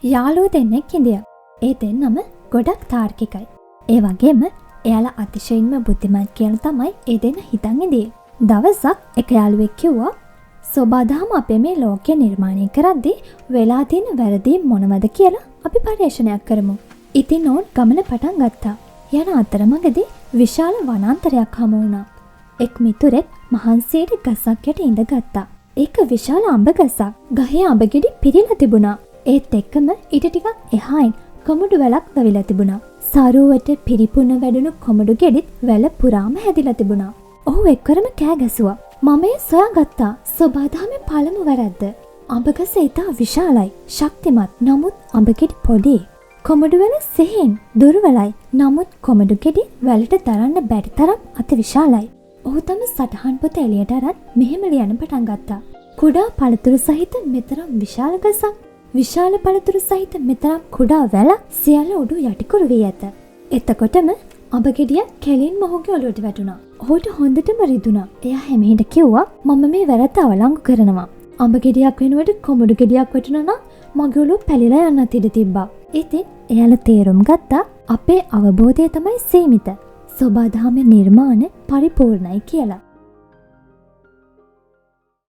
යාළුවෝ දෙන්නෙක් හිටියා. ඒ දෙන්නම ගොඩක් තාර්කිකයි. ඒ වගේම එයාලා අතිශයින්ම බුද්ධිමත් කියලා තමයි ඒ දෙන්න හිතන් ඉඳියේ. දවසක් එක යාළුවෙක් කිව්වා සෝබාදහම අපේ මේ ලෝකය නිර්මාණය කරද්දී වෙලා තියෙන වැරදි මොනවද කියලා අපි පරීක්ෂණයක් කරමු. ඉතින් ඕන් ගමන පටන් ගත්තා. යන අතරමඟදී විශාල වනාන්තරයක් හමු වුණා. එක් මිතුරෙක් මහන්සියට ගසක් යට ඉඳගත්තා. ඒක විශාල අඹ ගසක්. ගහේ අඹ ගෙඩි පිරීලා තිබුණා. ඒත් එක්කම ඊට ටිකක් එහායින් කොමඩු වැලක් වැවිලා තිබුණා. සරුවට පිරිපුණ වැඩුණු කොමඩු ගෙඩිත් වැල පුරාම හැදිලා තිබුණා. ඔහු එක්වරම කෑ ගැසුවා. මම ඒ සොයාගත්තා. සෝබාදහමේ පළමු වැරද්ද. අඹ ගස ඉතා විශාලයි, ශක්තිමත්. නමුත් අඹ ගෙඩි පොඩි. කොමඩු වැල සිහින් දුර්වලයි. නමුත් කොමඩු ගෙඩි වැලට දරන්න බැරි තරම් අති විශාලයි. ඔහු තම සටහන් පොත එළියට අරන් මෙහෙම ලියන්න පටන් ගත්තා. කුඩා පළතුරු සහිත මෙතරම් විශාල ගසක්, විශාල පළතුරු සහිත මෙතරම් කුඩා වැලක් සියල්ල උඩු යටිකුරු වී ඇත. එතකොටම අඹ ගෙඩිය කෙලින්ම ඔහුගේ ඔලුවට වැටුණා. ඔහුට හොඳටම රිදුණා. එයා හැමෙහෙට කිව්වා මම මේ වැරද්ද අවලංගු කරනවා. අඹ ගෙඩියක් වෙනුවට කොමඩු ගෙඩියක් වැටුණා නම් මගේ ඔලුව පැලිලා යන්නත් ඉඩ තිබ්බා. ඉතින් එයාලා තේරුම් ගත්තා අපේ අවබෝධය තමයි සීමිත. සෝබාදහමේ නිර්මාණ පරිපූර්ණයි කියලා.